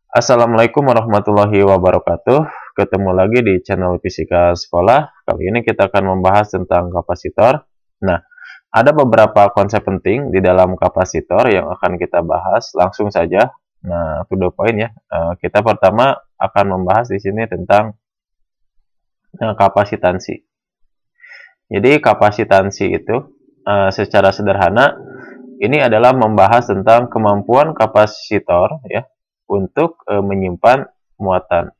Assalamualaikum warahmatullahi wabarakatuh. Ketemu lagi di channel Fisika Sekolah. Kali ini kita akan membahas tentang kapasitor. Nah, ada beberapa konsep penting di dalam kapasitor yang akan kita bahas. Langsung saja. Nah, to the point ya. Kita pertama akan membahas di sini tentang kapasitansi. Jadi kapasitansi itu secara sederhana ini adalah membahas tentang kemampuan kapasitor ya untuk menyimpan muatan.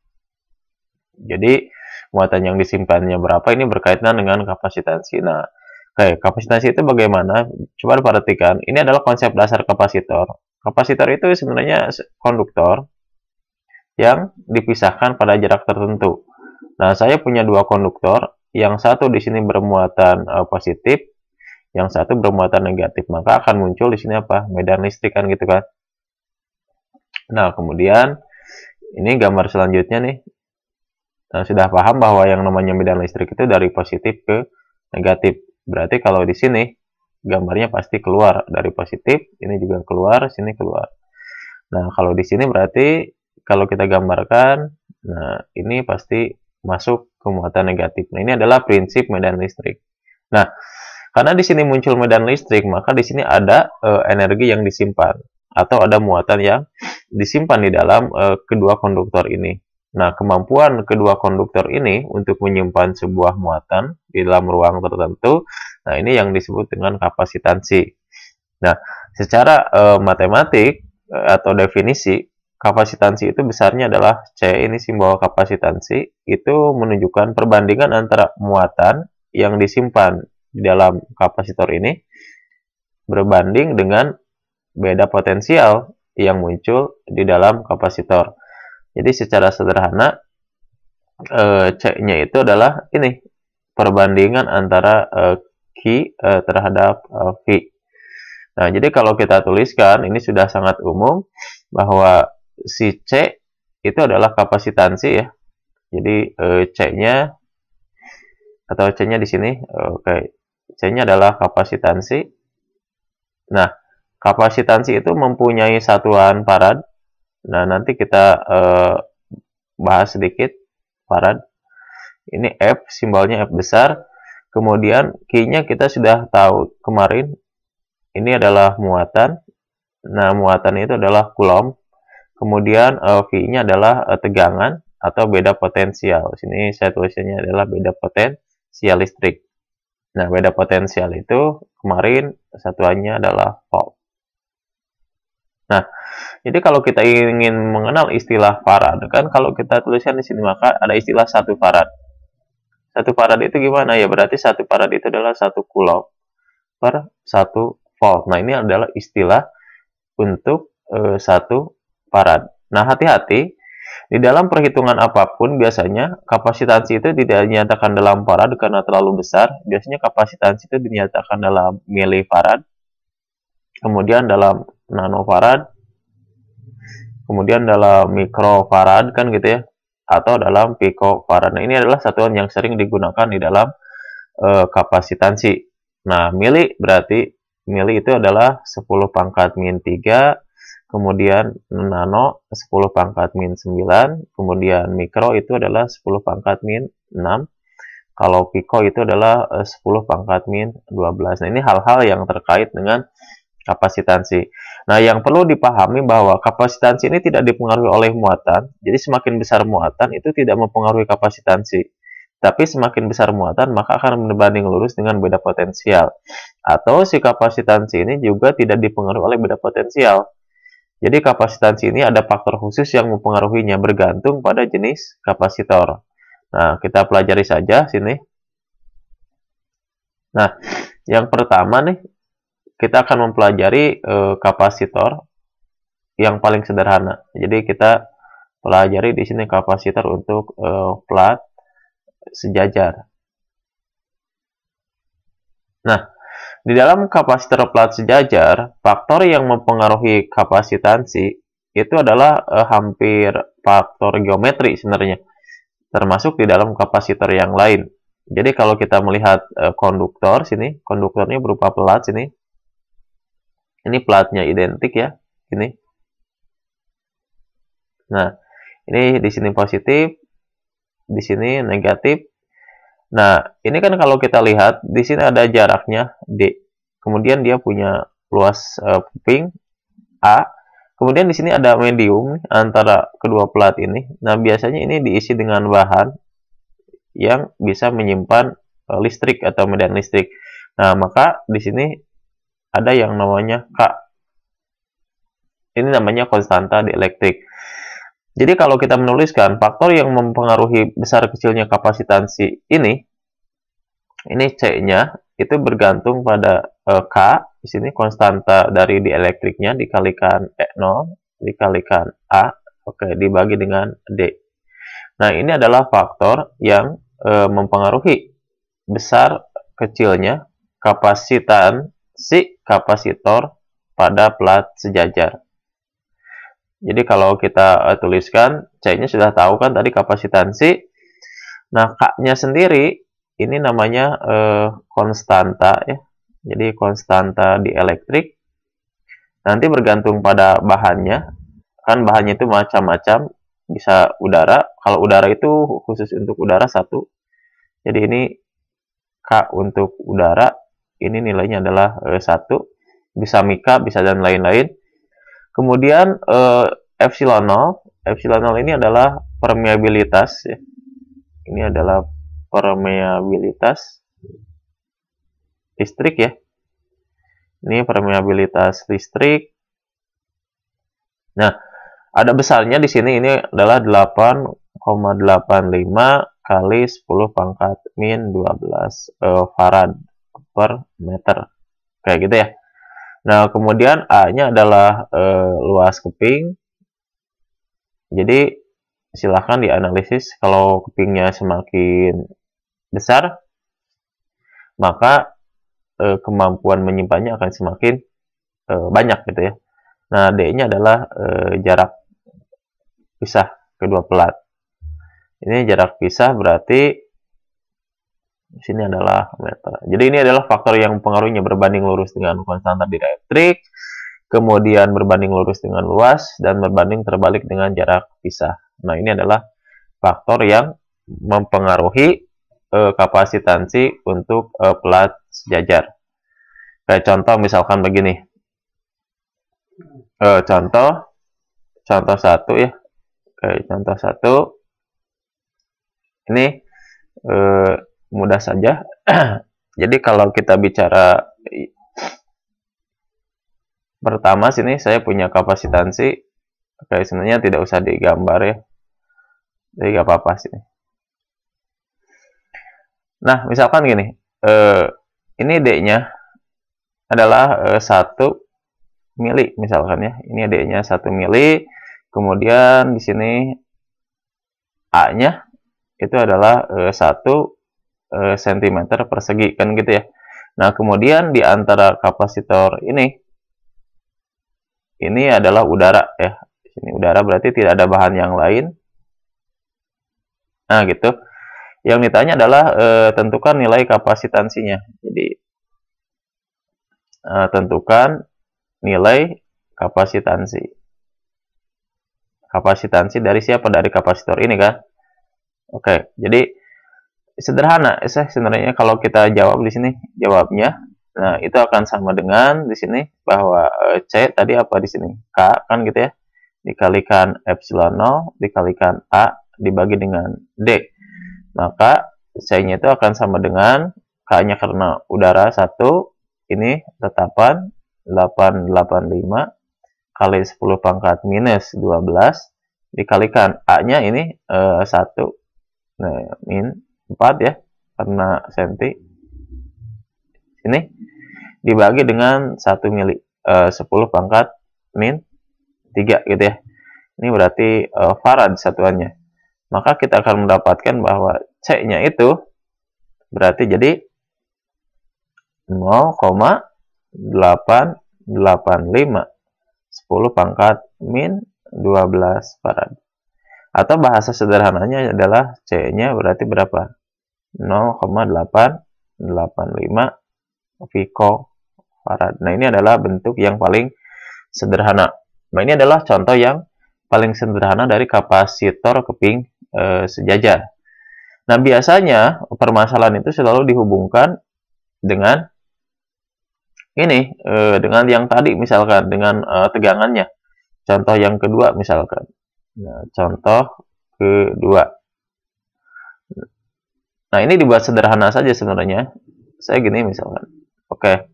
Jadi muatan yang disimpannya berapa ini berkaitan dengan kapasitansi. Nah, kapasitansi itu bagaimana? Coba perhatikan. Ini adalah konsep dasar kapasitor. Kapasitor itu sebenarnya konduktor yang dipisahkan pada jarak tertentu. Nah, saya punya dua konduktor. Yang satu di sini bermuatan positif, yang satu bermuatan negatif. Maka akan muncul di sini apa? Medan listrik kan gitu kan. Nah, kemudian ini gambar selanjutnya nih. Nah, sudah paham bahwa yang namanya medan listrik itu dari positif ke negatif. Berarti kalau di sini gambarnya pasti keluar dari positif, ini juga keluar, sini keluar. Nah, kalau di sini berarti kalau kita gambarkan, nah ini pasti masuk ke muatan negatif. Nah, ini adalah prinsip medan listrik. Nah, karena di sini muncul medan listrik, maka di sini ada energi yang disimpan atau ada muatan yang disimpan di dalam kedua konduktor ini. Nah, kemampuan kedua konduktor ini untuk menyimpan sebuah muatan di dalam ruang tertentu, nah ini yang disebut dengan kapasitansi. Nah, secara matematik atau definisi, kapasitansi itu besarnya adalah C, ini simbol kapasitansi, itu menunjukkan perbandingan antara muatan yang disimpan di dalam kapasitor ini berbanding dengan beda potensial yang muncul di dalam kapasitor. Jadi secara sederhana C-nya itu adalah ini perbandingan antara Q terhadap V. Nah, jadi kalau kita tuliskan ini sudah sangat umum bahwa si C itu adalah kapasitansi ya. Jadi C-nya atau C-nya di sini oke. C-nya adalah kapasitansi. Nah, kapasitansi itu mempunyai satuan farad. Nah, nanti kita bahas sedikit farad. Ini F, simbolnya F besar. Kemudian Q-nya kita sudah tahu kemarin. Ini adalah muatan. Nah, muatan itu adalah coulomb. Kemudian V-nya adalah tegangan atau beda potensial. Sini saya tulisannya adalah beda potensial listrik. Nah, beda potensial itu kemarin satuannya adalah volt. Nah, jadi kalau kita ingin mengenal istilah farad, kan kalau kita tuliskan di sini maka ada istilah 1 farad. 1 farad itu gimana ya? Berarti 1 farad itu adalah 1 coulomb per 1 volt. Nah, ini adalah istilah untuk 1 farad. Nah, hati-hati di dalam perhitungan apapun biasanya kapasitansi itu tidak dinyatakan dalam farad karena terlalu besar. Biasanya kapasitansi itu dinyatakan dalam milifarad, kemudian dalam nanofarad, kemudian dalam mikrofarad kan gitu ya, atau dalam picofarad. Nah, ini adalah satuan yang sering digunakan di dalam kapasitansi. Nah, mili berarti mili itu adalah 10 pangkat min 3, kemudian nano 10 pangkat min 9, kemudian mikro itu adalah 10 pangkat min 6, kalau pico itu adalah 10 pangkat min 12. Nah, ini hal-hal yang terkait dengan kapasitansi. Nah, yang perlu dipahami bahwa kapasitansi ini tidak dipengaruhi oleh muatan. Jadi semakin besar muatan itu tidak mempengaruhi kapasitansi. Tapi semakin besar muatan maka akan berbanding lurus dengan beda potensial. Atau si kapasitansi ini juga tidak dipengaruhi oleh beda potensial. Jadi kapasitansi ini ada faktor khusus yang mempengaruhinya bergantung pada jenis kapasitor. Nah, kita pelajari saja sini. Nah, yang pertama nih kita akan mempelajari kapasitor yang paling sederhana. Jadi kita pelajari di sini kapasitor untuk plat sejajar. Nah, di dalam kapasitor plat sejajar, faktor yang mempengaruhi kapasitansi itu adalah hampir faktor geometri sebenarnya, termasuk di dalam kapasitor yang lain. Jadi kalau kita melihat konduktor sini, konduktornya berupa plat sini. Ini platnya identik ya, ini. Nah, ini di sini positif, di sini negatif. Nah, ini kan kalau kita lihat di sini ada jaraknya D. Kemudian dia punya luas kuping A. Kemudian di sini ada medium antara kedua plat ini. Nah, biasanya ini diisi dengan bahan yang bisa menyimpan listrik atau medan listrik. Nah, maka di sini ada yang namanya K. Ini namanya konstanta dielektrik. Jadi kalau kita menuliskan faktor yang mempengaruhi besar kecilnya kapasitansi ini C-nya itu bergantung pada K. Di sini konstanta dari dielektriknya dikalikan E0 dikalikan A, oke, dibagi dengan D. Nah, ini adalah faktor yang mempengaruhi besar kecilnya kapasitansi kapasitor pada plat sejajar. Jadi kalau kita tuliskan, C-nya sudah tahu kan tadi kapasitansi. Nah, K-nya sendiri ini namanya konstanta ya. Jadi konstanta dielektrik. Nanti bergantung pada bahannya. Kan bahannya itu macam-macam, bisa udara. Kalau udara itu khusus untuk udara 1. Jadi ini K untuk udara, ini nilainya adalah 1. Bisa mika, bisa dan lain-lain. Kemudian epsilon 0 ini adalah permeabilitas ya. Ini adalah permeabilitas listrik ya. Ini permeabilitas listrik. Nah, ada besarnya di sini, ini adalah 8,85 kali 10 pangkat min 12 farad per meter. Kayak gitu ya. Nah, kemudian A-nya adalah luas keping. Jadi, silahkan dianalisis. Kalau kepingnya semakin besar, maka kemampuan menyimpannya akan semakin banyak gitu ya. Nah, D-nya adalah jarak pisah kedua plat. Ini jarak pisah berarti di sini adalah meter. Jadi ini adalah faktor yang pengaruhnya berbanding lurus dengan konstanta dielektrik, kemudian berbanding lurus dengan luas, dan berbanding terbalik dengan jarak pisah. Nah, ini adalah faktor yang mempengaruhi kapasitansi untuk plat sejajar. Kayak contoh misalkan begini. Contoh 1 ya. Kayak contoh 1. Ini mudah saja. Jadi kalau kita bicara pertama sini saya punya kapasitansi, oke, sebenarnya tidak usah digambar ya. Jadi nggak apa-apa sih. Nah, misalkan gini, ini D-nya adalah 1 mili misalkan ya. Ini D-nya 1 mili. Kemudian di sini A-nya itu adalah 1 cm persegi kan gitu ya. Nah, kemudian di antara kapasitor ini adalah udara ya. Di sini udara berarti tidak ada bahan yang lain. Nah, gitu. Yang ditanya adalah tentukan nilai kapasitansinya. Jadi tentukan nilai kapasitansi. Kapasitansi dari siapa? Dari kapasitor ini kan. Oke, jadi sederhana sebenarnya kalau kita jawab di sini jawabnya. Nah, itu akan sama dengan di sini bahwa C tadi apa di sini? K kan gitu ya. Dikalikan epsilon 0 dikalikan A dibagi dengan D. Maka C-nya itu akan sama dengan K-nya karena udara 1, ini tetapan 885 kali 10 pangkat minus 12 dikalikan A-nya ini 1. Nah, min 4 ya, karena senti. Ini dibagi dengan 1 mili, 10 pangkat min 3 gitu ya. Ini berarti farad satuannya. Maka kita akan mendapatkan bahwa C-nya itu berarti jadi 0,885 10 pangkat min 12 farad. Atau bahasa sederhananya adalah C-nya berarti berapa? 0,885 picofarad. Nah, ini adalah bentuk yang paling sederhana. Nah, ini adalah contoh yang paling sederhana dari kapasitor keping sejajar. Nah, biasanya permasalahan itu selalu dihubungkan dengan ini, dengan yang tadi misalkan, dengan tegangannya. Contoh yang kedua misalkan. Nah, contoh kedua. Nah, ini dibuat sederhana saja sebenarnya. Saya gini misalkan. Oke,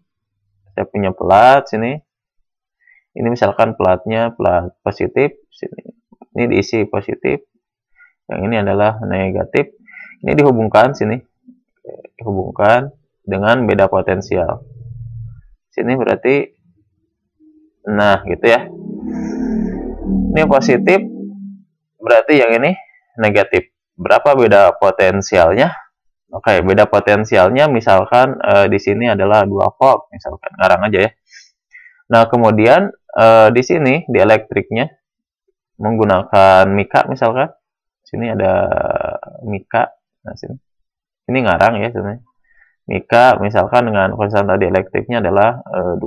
saya punya plat sini. Ini misalkan platnya plat positif. Sini. Ini diisi positif. Yang ini adalah negatif. Ini dihubungkan sini, dihubungkan dengan beda potensial. Sini berarti, nah gitu ya. Ini positif, berarti yang ini negatif. Berapa beda potensialnya? Oke, beda potensialnya misalkan di sini adalah 2 volt, misalkan ngarang aja ya. Nah, kemudian di sini di elektriknya menggunakan mika misalkan. Sini ada mika. Nah, sini. Ini ngarang ya sebenarnya. Mika misalkan dengan konstanta dielektriknya adalah 2.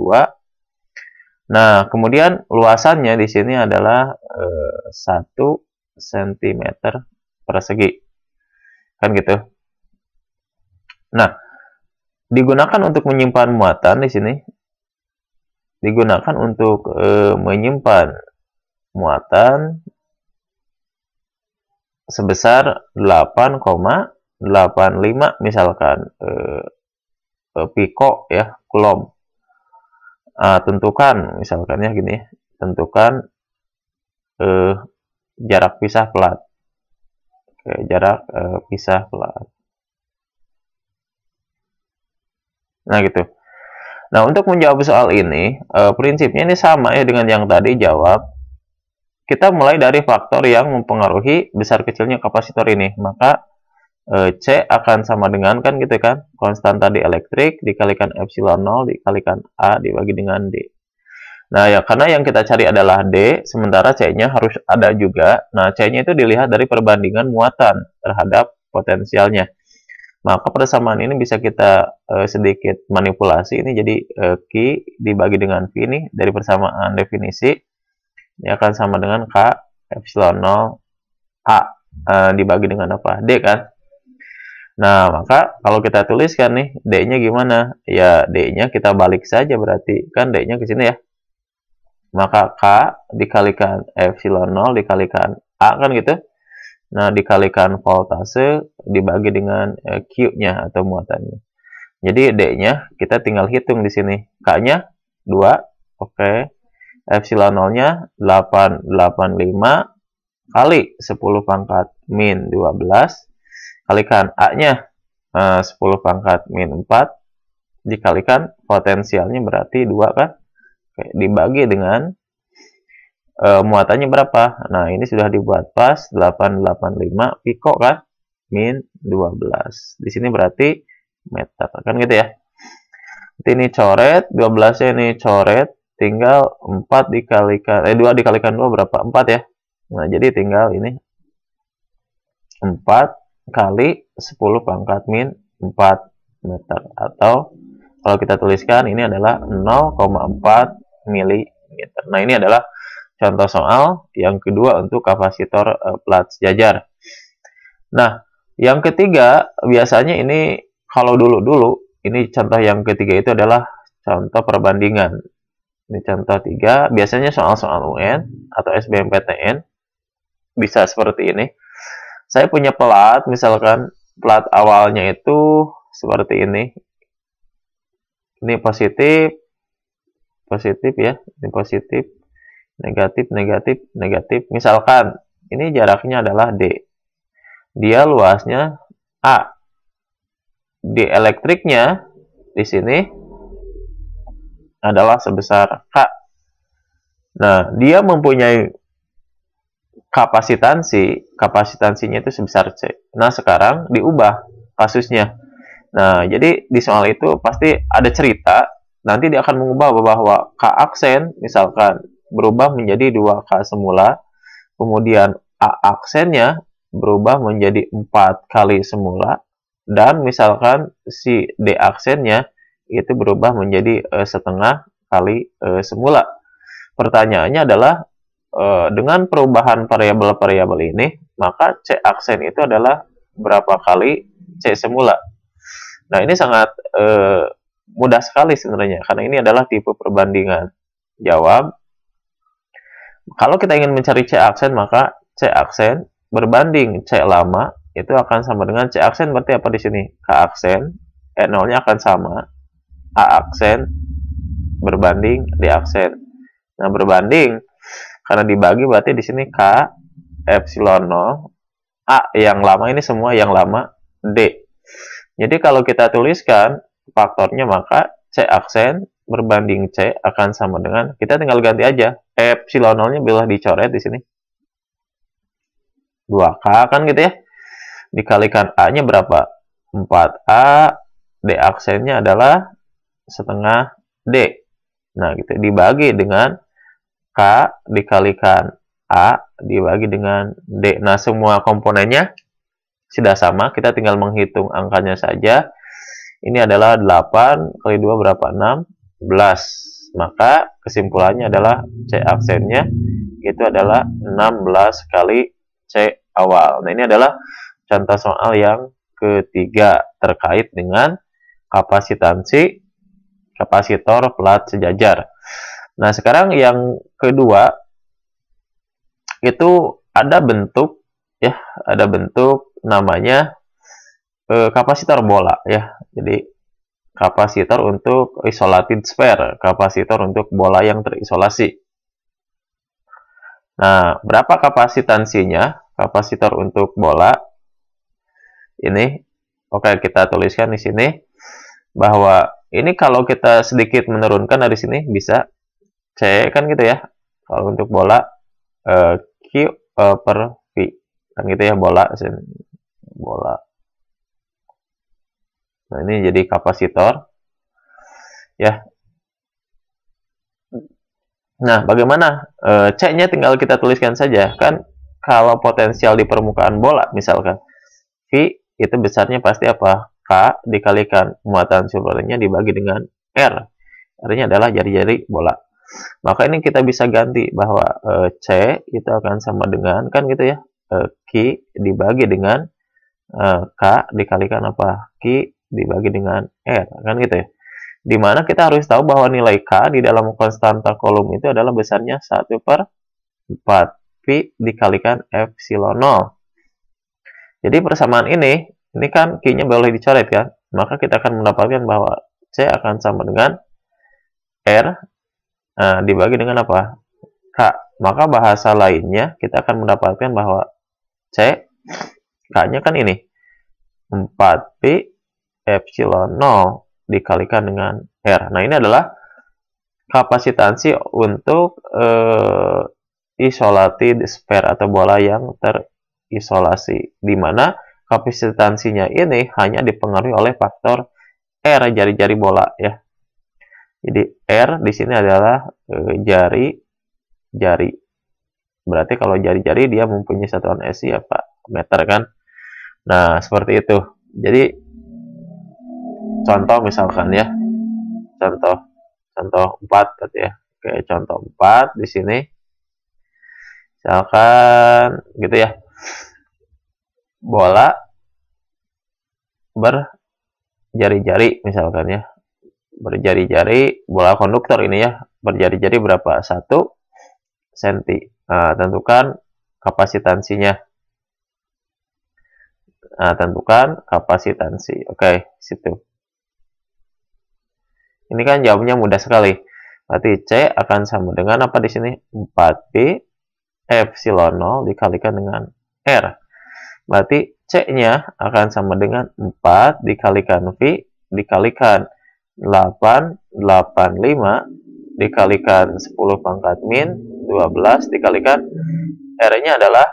Nah, kemudian luasannya di sini adalah 1 cm persegi. Kan gitu. Nah, digunakan untuk menyimpan muatan di sini. Digunakan untuk menyimpan muatan sebesar 8,85 misalkan piko ya, coulomb. Tentukan misalkan ya gini, tentukan jarak pisah plat. Oke, jarak pisah plat. Nah gitu. Nah, untuk menjawab soal ini, prinsipnya ini sama ya dengan yang tadi jawab. Kita mulai dari faktor yang mempengaruhi besar kecilnya kapasitor ini. Maka C akan sama dengan, kan gitu kan, konstanta dielektrik dikalikan epsilon 0 dikalikan A dibagi dengan D. Nah, ya karena yang kita cari adalah D, sementara C-nya harus ada juga. Nah, C-nya itu dilihat dari perbandingan muatan terhadap potensialnya. Maka persamaan ini bisa kita sedikit manipulasi. Ini jadi Q dibagi dengan V ini dari persamaan definisi. Ini akan sama dengan K epsilon 0 A dibagi dengan apa? D kan? Nah, maka kalau kita tuliskan nih, D-nya gimana? Ya, D-nya kita balik saja berarti. Kan D-nya ke sini ya. Maka K dikalikan epsilon 0 dikalikan A kan gitu. Nah, dikalikan voltase dibagi dengan Q-nya atau muatannya. Jadi D-nya kita tinggal hitung di sini. K-nya 2. Oke. Epsilon 0-nya 885 kali 10 pangkat min 12 kalikan A-nya 10 pangkat min 4 dikalikan potensialnya berarti 2 kan. Oke, dibagi dengan muatannya berapa? Nah, ini sudah dibuat pas 885 piko kan min 12. Di sini berarti meter kan gitu ya. Nanti ini coret, 12-nya ini coret, tinggal 4 dikalikan 2 dikalikan 2 berapa? 4 ya. Nah, jadi tinggal ini 4 kali 10 pangkat min 4 meter. Atau kalau kita tuliskan ini adalah 0,4 mm. Nah, ini adalah contoh soal yang kedua untuk kapasitor plat sejajar. Nah, yang ketiga biasanya ini kalau dulu ini contoh yang ketiga itu adalah contoh perbandingan. Ini contoh 3, biasanya soal-soal UN atau SBMPTN bisa seperti ini. Saya punya plat, misalkan plat awalnya itu seperti ini. Ini positif, positif ya, ini positif, negatif, negatif, negatif. Misalkan ini jaraknya adalah D. Dia luasnya A. Di elektriknya di sini adalah sebesar K. Nah, dia mempunyai kapasitansinya itu sebesar C. Nah, sekarang diubah kasusnya. Nah, jadi di soal itu pasti ada cerita, nanti dia akan mengubah bahwa K aksen misalkan berubah menjadi 2K semula, kemudian A aksennya berubah menjadi 4 kali semula, dan misalkan si D aksennya itu berubah menjadi setengah kali semula. Pertanyaannya adalah dengan perubahan variabel-variabel ini, maka C aksen itu adalah berapa kali C semula. Nah, ini sangat mudah sekali sebenarnya, karena ini adalah tipe perbandingan. Jawab, kalau kita ingin mencari C aksen, maka C aksen berbanding C lama, itu akan sama dengan C aksen, berarti apa di sini? K aksen, E0-nya akan sama, A aksen, berbanding D aksen. Nah, berbanding, karena dibagi berarti di sini K, epsilon 0, A yang lama ini semua yang lama, D. Jadi kalau kita tuliskan faktornya, maka C aksen berbanding C akan sama dengan, kita tinggal ganti aja, epsilon 0-nya bila dicoret di sini. 2K kan gitu ya. Dikalikan A-nya berapa? 4A, D aksennya adalah setengah D. Nah, gitu. Dibagi dengan K dikalikan A dibagi dengan D. Nah, semua komponennya sudah sama. Kita tinggal menghitung angkanya saja. Ini adalah 8 kali 2 berapa? 16. Maka kesimpulannya adalah C aksennya itu adalah 16 kali C awal. Nah, ini adalah contoh soal yang ketiga terkait dengan kapasitansi kapasitor plat sejajar. Nah, sekarang yang kedua itu ada bentuk ya, ada bentuk namanya kapasitor bola ya. Jadi kapasitor untuk isolated sphere, kapasitor untuk bola yang terisolasi. Nah, berapa kapasitansinya? Kapasitor untuk bola ini, oke, kita tuliskan di sini bahwa ini kalau kita sedikit menurunkan dari sini bisa C kan gitu ya. Kalau untuk bola Q per V kan gitu ya, bola. Nah, ini jadi kapasitor ya. Nah, bagaimana C-nya tinggal kita tuliskan saja kan. Kalau potensial di permukaan bola misalkan V itu besarnya pasti apa? K dikalikan muatan sumbernya dibagi dengan R. R-nya adalah jari-jari bola. Maka ini kita bisa ganti bahwa C itu akan sama dengan kan gitu ya, Q dibagi dengan K dikalikan apa? Q dibagi dengan R kan gitu ya. Dimana kita harus tahu bahwa nilai K di dalam konstanta kolom itu adalah besarnya 1/4 V dikalikan epsilon 0. Jadi persamaan ini kan Q-nya boleh dicoret kan, maka kita akan mendapatkan bahwa C akan sama dengan R dibagi dengan apa? K. Maka bahasa lainnya kita akan mendapatkan bahwa C, K-nya kan ini 4P epsilon 0 dikalikan dengan R. Nah, ini adalah kapasitansi untuk isolated sphere atau bola yang terisolasi, di mana kapasitansinya ini hanya dipengaruhi oleh faktor R, jari-jari bola ya. Jadi R di sini adalah jari-jari. Berarti kalau jari-jari dia mempunyai satuan SI apa? Meter kan. Nah, seperti itu. Jadi contoh misalkan ya. Contoh 4 berarti ya. Oke, contoh 4 di sini. Misalkan gitu ya. Bola berjari-jari misalkan ya. Berjari-jari bola konduktor ini ya. Berjari-jari berapa? 1 cm. Nah, tentukan kapasitansinya. Nah, tentukan kapasitansi. Oke, situ. Ini kan jawabnya mudah sekali. Berarti C akan sama dengan apa di sini? 4P epsilon 0 dikalikan dengan R. Berarti C-nya akan sama dengan 4 dikalikan V dikalikan 885 dikalikan 10 pangkat min 12 dikalikan R-nya adalah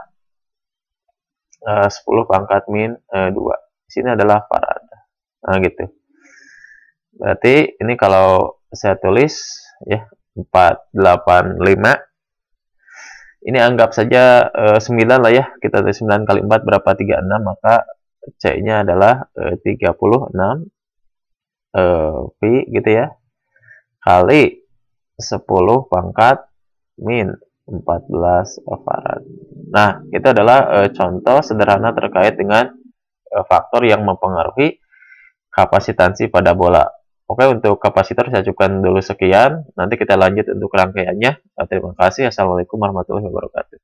10 pangkat min 2. Di sini adalah farad. Nah, gitu. Berarti ini kalau saya tulis ya 485. Ini anggap saja 9 lah ya. Kita tulis 9 kali 4 berapa? 36. Maka C-nya adalah 36 V gitu ya. Kali 10 pangkat min 14 farad. Nah, itu adalah contoh sederhana terkait dengan faktor yang mempengaruhi kapasitansi pada bola. Oke, untuk kapasitor saya cukupkan dulu sekian. Nanti kita lanjut untuk rangkaiannya. Terima kasih. Assalamualaikum warahmatullahi wabarakatuh.